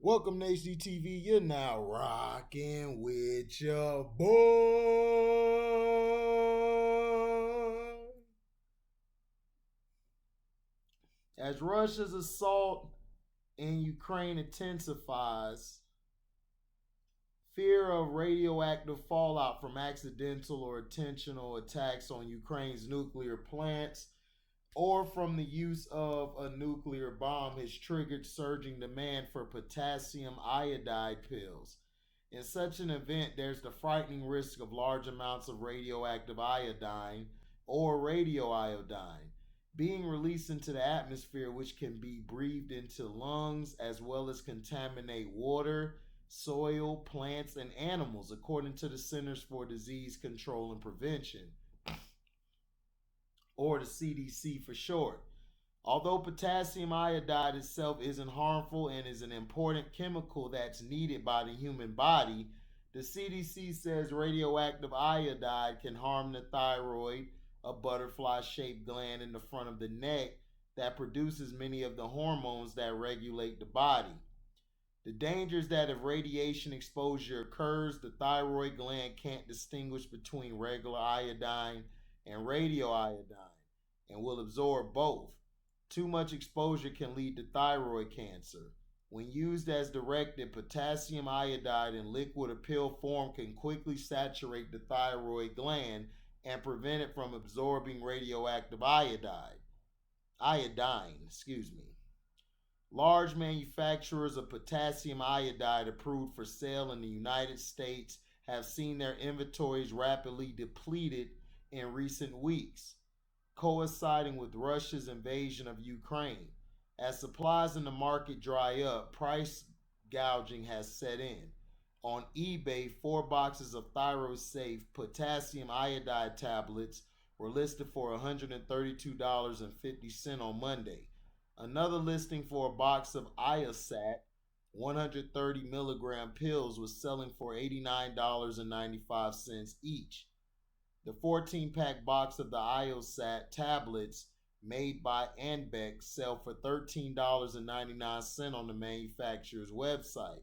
Welcome to HDTV. You're now rocking with your boy. As Russia's assault in Ukraine intensifies, fear of radioactive fallout from accidental or intentional attacks on Ukraine's nuclear plants or from the use of a nuclear bomb has triggered surging demand for potassium iodide pills. In such an event, there's the frightening risk of large amounts of radioactive iodine or radioiodine being released into the atmosphere, which can be breathed into lungs as well as contaminate water, soil, plants, and animals, according to the Centers for Disease Control and Prevention, or the CDC for short. Although potassium iodide itself isn't harmful and is an important chemical that's needed by the human body, the CDC says radioactive iodide can harm the thyroid, a butterfly-shaped gland in the front of the neck that produces many of the hormones that regulate the body. The danger is that if radiation exposure occurs, the thyroid gland can't distinguish between regular iodine and radioiodine and will absorb both. Too much exposure can lead to thyroid cancer. When used as directed, potassium iodide in liquid or pill form can quickly saturate the thyroid gland and prevent it from absorbing radioactive iodine. Large manufacturers of potassium iodide approved for sale in the United States have seen their inventories rapidly depleted in recent weeks, coinciding with Russia's invasion of Ukraine. As supplies in the market dry up, price gouging has set in. On eBay, 4 boxes of ThyroSafe potassium iodide tablets were listed for $132.50 on Monday. Another listing for a box of Iosat 130 milligram pills was selling for $89.95 each. The 14-pack box of the Iosat tablets made by Anbeck sell for $13.99 on the manufacturer's website.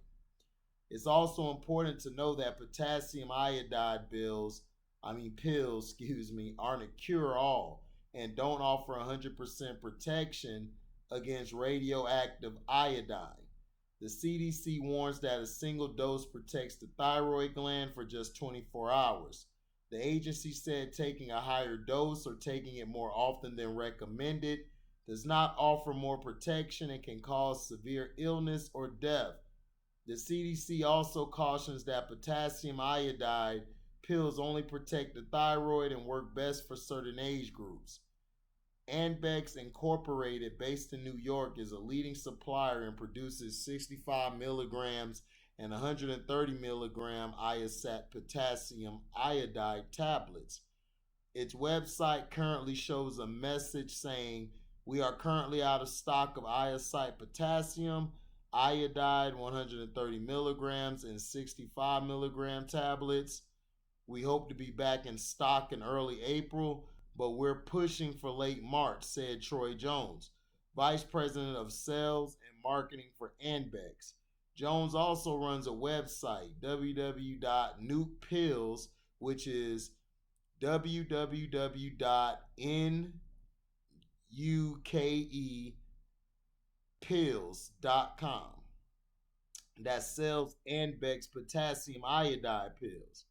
It's also important to know that potassium iodide pills aren't a cure-all and don't offer 100% protection against radioactive iodine. The CDC warns that a single dose protects the thyroid gland for just 24 hours. The agency said taking a higher dose or taking it more often than recommended does not offer more protection and can cause severe illness or death. The CDC also cautions that potassium iodide pills only protect the thyroid and work best for certain age groups. Anbex Incorporated, based in New York, is a leading supplier and produces 65 milligrams and 130 milligram Iosat potassium iodide tablets. Its website currently shows a message saying, "We are currently out of stock of Iosat potassium iodide 130 milligrams and 65 milligram tablets. We hope to be back in stock in early April, but we're pushing for late March," said Troy Jones, Vice President of Sales and Marketing for Anbex. Jones also runs a website, www.nukepills, which is www.nukepills.com, that sells Anbex potassium iodide pills.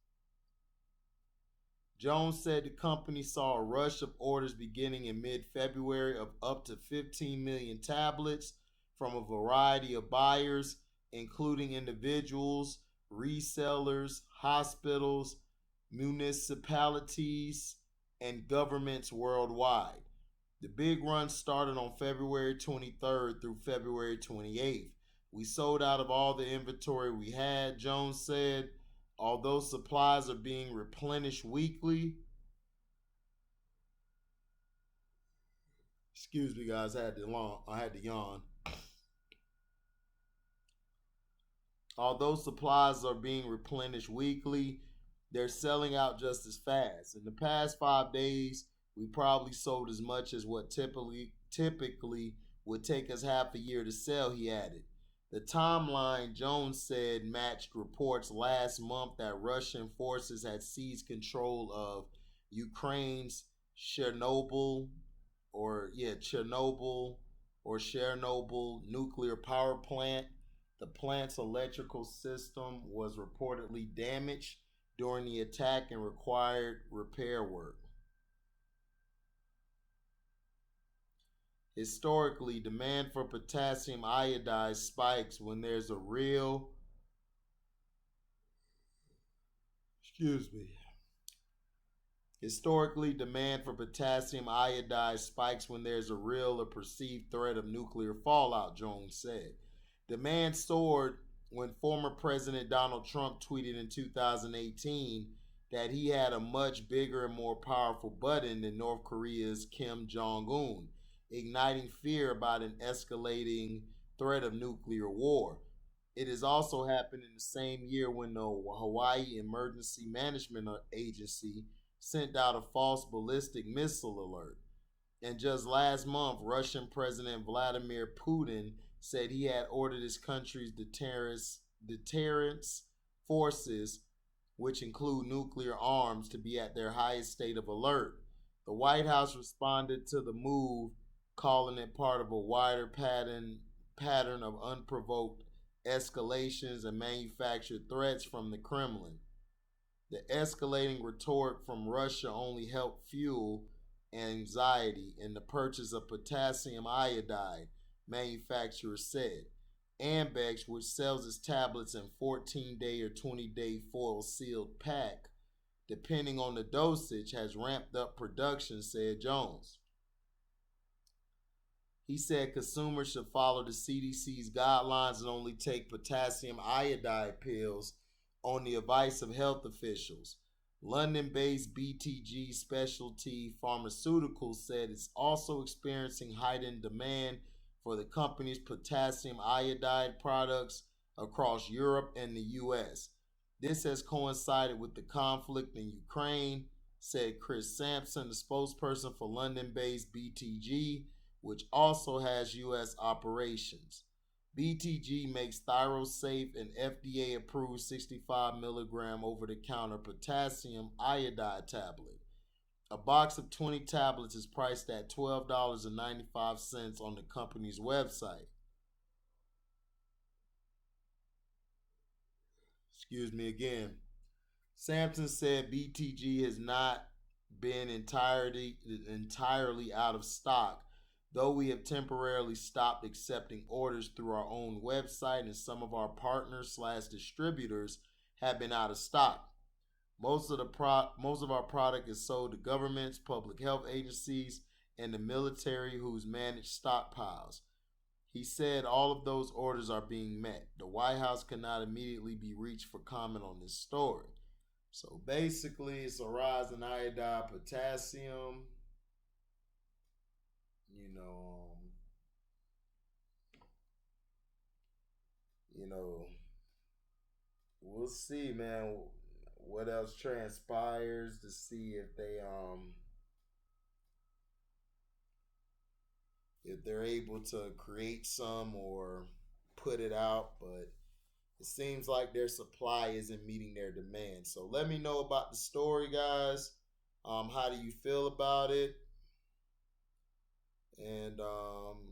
Jones said the company saw a rush of orders beginning in mid-February of up to 15 million tablets from a variety of buyers, including individuals, resellers, hospitals, municipalities, and governments worldwide. The big run started on February 23rd through February 28th. We sold out of all the inventory we had, Jones said. Although supplies are being replenished weekly, excuse me guys, I had to yawn. Although supplies are being replenished weekly, they're selling out just as fast. In the past 5 days, we probably sold as much as what typically would take us half a year to sell, he added. The timeline, Jones said, matched reports last month that Russian forces had seized control of Ukraine's Chernobyl or Chernobyl nuclear power plant. The plant's electrical system was reportedly damaged during the attack and required repair work. Historically, demand for potassium iodide spikes when there's a real Historically, demand for potassium iodide spikes when there's a real or perceived threat of nuclear fallout, Jones said. Demand soared when former President Donald Trump tweeted in 2018 that he had a much bigger and more powerful button than North Korea's Kim Jong-un, igniting fear about an escalating threat of nuclear war. It has also happened in the same year when the Hawaii Emergency Management Agency sent out a false ballistic missile alert. And just last month, Russian President Vladimir Putin said he had ordered his country's deterrence forces, which include nuclear arms, to be at their highest state of alert. The White House responded to the move, calling it part of a wider pattern of unprovoked escalations and manufactured threats from the Kremlin. The escalating rhetoric from Russia only helped fuel anxiety in the purchase of potassium iodide, manufacturers said. Ambex, which sells its tablets in 14-day or 20-day foil-sealed pack, depending on the dosage, has ramped up production, said Jones. He said consumers should follow the CDC's guidelines and only take potassium iodide pills on the advice of health officials. London-based BTG Specialty Pharmaceuticals said it's also experiencing heightened demand for the company's potassium iodide products across Europe and the U.S. This has coincided with the conflict in Ukraine, said Chris Sampson, the spokesperson for London-based BTG, which also has U.S. operations. BTG makes ThyroSafe, an FDA-approved 65 milligram over-the-counter potassium iodide tablet. A box of 20 tablets is priced at $12.95 on the company's website. Excuse me again. Sampson said BTG has not been entirely out of stock, though we have temporarily stopped accepting orders through our own website and some of our partners/distributors have been out of stock. Most of our product is sold to governments, public health agencies, and the military who's managed stockpiles. He said all of those orders are being met. The White House cannot immediately be reached for comment on this story. So basically, it's a rise in iodide, potassium. We'll see, man, what else transpires to see if they're able to create some or put it out, but it seems like their supply isn't meeting their demand. So let me know about the story, guys. How do you feel about it? And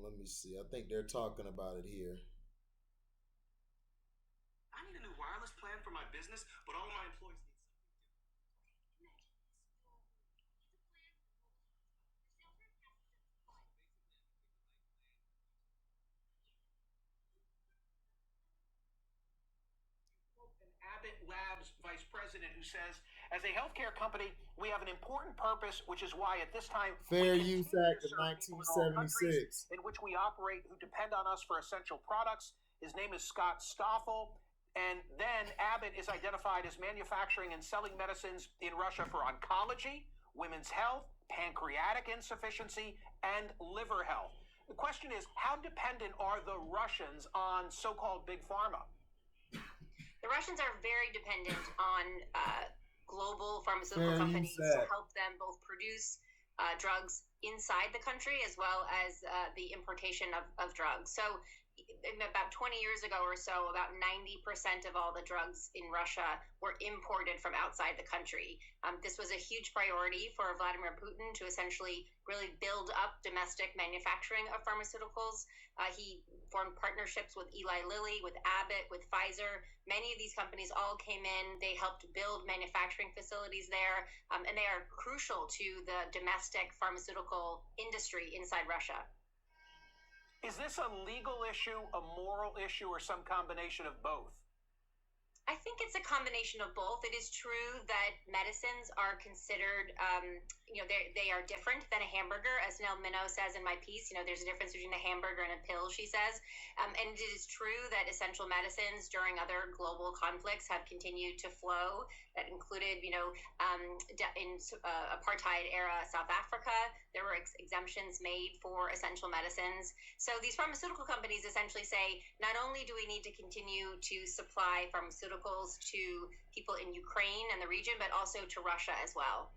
let me see. I think they're talking about it here. I need a new wireless plan for my business, but all my employees need an Abbott Labs vice president who says, as a healthcare company, we have an important purpose, which is why at this time, Fair Use Act of 1976, in which we operate, who depend on us for essential products. His name is Scott Stoffel. And then Abbott is identified as manufacturing and selling medicines in Russia for oncology, women's health, pancreatic insufficiency, and liver health. The question is, how dependent are the Russians on so-called big pharma? The Russians are very dependent on global pharmaceutical companies to help them both produce drugs inside the country as well as the importation of drugs. So about 20 years ago or so, about 90% of all the drugs in Russia were imported from outside the country. This was a huge priority for Vladimir Putin to essentially really build up domestic manufacturing of pharmaceuticals. He formed partnerships with Eli Lilly, with Abbott, with Pfizer. Many of these companies all came in. They helped build manufacturing facilities there, and they are crucial to the domestic pharmaceutical industry inside Russia. Is this a legal issue, a moral issue, or some combination of both? I think it's a combination of both. It is true that medicines are considered, they are different than a hamburger, as Nell Minow says in my piece. There's a difference between a hamburger and a pill, she says. And it is true that essential medicines during other global conflicts have continued to flow. That included, in apartheid era South Africa, there were exemptions made for essential medicines. So these pharmaceutical companies essentially say, not only do we need to continue to supply pharmaceuticals to people in Ukraine and the region, but also to Russia as well.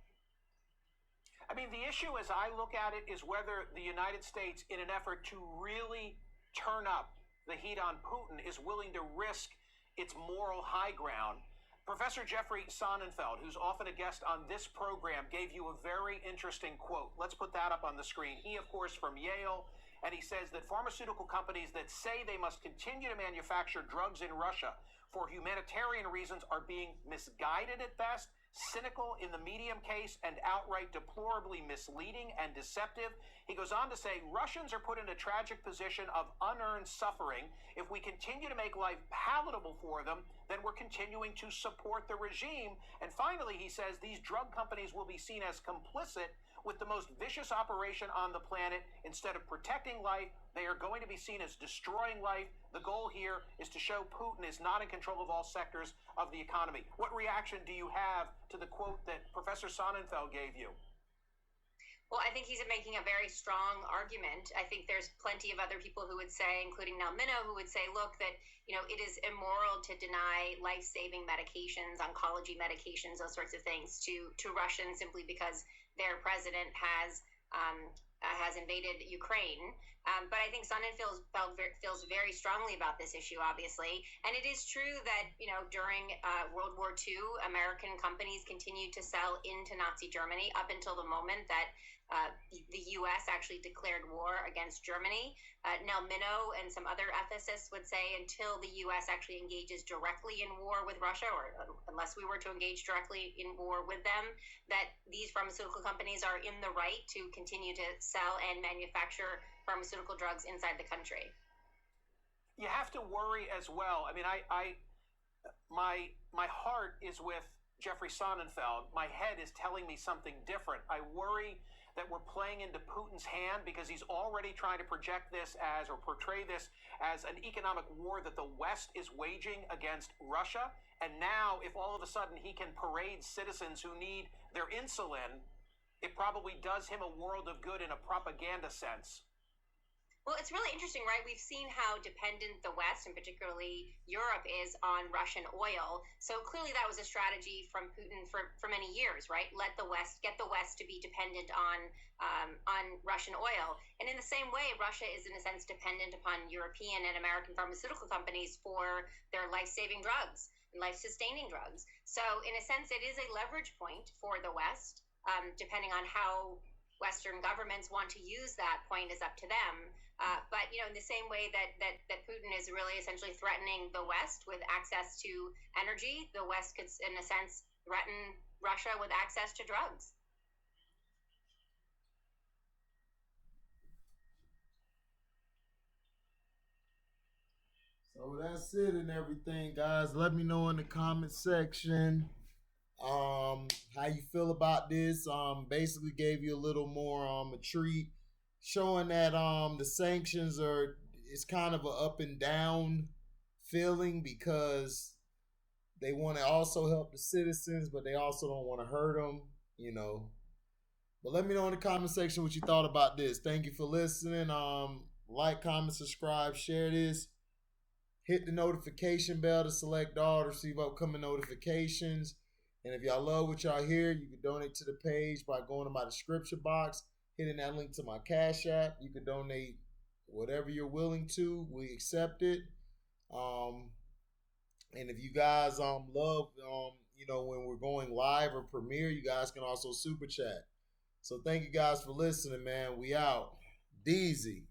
I mean, the issue as I look at it is whether the United States, in an effort to really turn up the heat on Putin, is willing to risk its moral high ground. Professor Jeffrey Sonnenfeld, who's often a guest on this program, gave you a very interesting quote. Let's put that up on the screen. He, of course, from Yale, and he says that pharmaceutical companies that say they must continue to manufacture drugs in Russia for humanitarian reasons are being misguided at best, cynical in the medium case, and outright deplorably misleading and deceptive. He goes on to say, Russians are put in a tragic position of unearned suffering. If we continue to make life palatable for them, then we're continuing to support the regime. And finally, he says, these drug companies will be seen as complicit with the most vicious operation on the planet. Instead of protecting life, they are going to be seen as destroying life. The goal here is to show Putin is not in control of all sectors of the economy. What reaction do you have to the quote that Professor Sonnenfeld gave you? Well, I think he's making a very strong argument. I think there's plenty of other people who would say, including Nell Minow, who would say, look, that it is immoral to deny life-saving medications, oncology medications, those sorts of things to Russians simply because their president has invaded Ukraine. But I think Sonnenfeld feels very strongly about this issue, obviously. And it is true that, during World War II, American companies continued to sell into Nazi Germany up until the moment that the U.S. actually declared war against Germany. Nell Minow and some other ethicists would say until the U.S. actually engages directly in war with Russia, or unless we were to engage directly in war with them, that these pharmaceutical companies are in the right to continue to sell and manufacture pharmaceutical drugs inside the country. You have to worry as well. I mean, my heart is with Jeffrey Sonnenfeld. My head is telling me something different. I worry that we're playing into Putin's hand because he's already trying to project this as, or portray this as, an economic war that the West is waging against Russia. And now, if all of a sudden he can parade citizens who need their insulin, it probably does him a world of good in a propaganda sense. Well, it's really interesting, right? We've seen how dependent the West, and particularly Europe, is on Russian oil. So clearly that was a strategy from Putin for many years, right? Get the West to be dependent on Russian oil. And in the same way, Russia is in a sense dependent upon European and American pharmaceutical companies for their life-saving drugs and life-sustaining drugs. So in a sense, it is a leverage point for the West, depending on how Western governments want to use that point is up to them. But in the same way that Putin is really essentially threatening the West with access to energy, the West could, in a sense, threaten Russia with access to drugs. So that's it and everything, guys. Let me know in the comment section how you feel about this. Basically gave you a little more a treat, showing that the sanctions it's kind of an up and down feeling because they want to also help the citizens, but they also don't want to hurt them, But let me know in the comment section what you thought about this. Thank you for listening. Like, comment, subscribe, share this. Hit the notification bell to select all to receive upcoming notifications. And if y'all love what y'all hear, you can donate to the page by going to my description box, hitting that link to my Cash App. You can donate Whatever you're willing to, we accept it. And if you guys love when we're going live or premiere, you guys can also super chat. So thank you guys for listening, man. We out. DEEZY.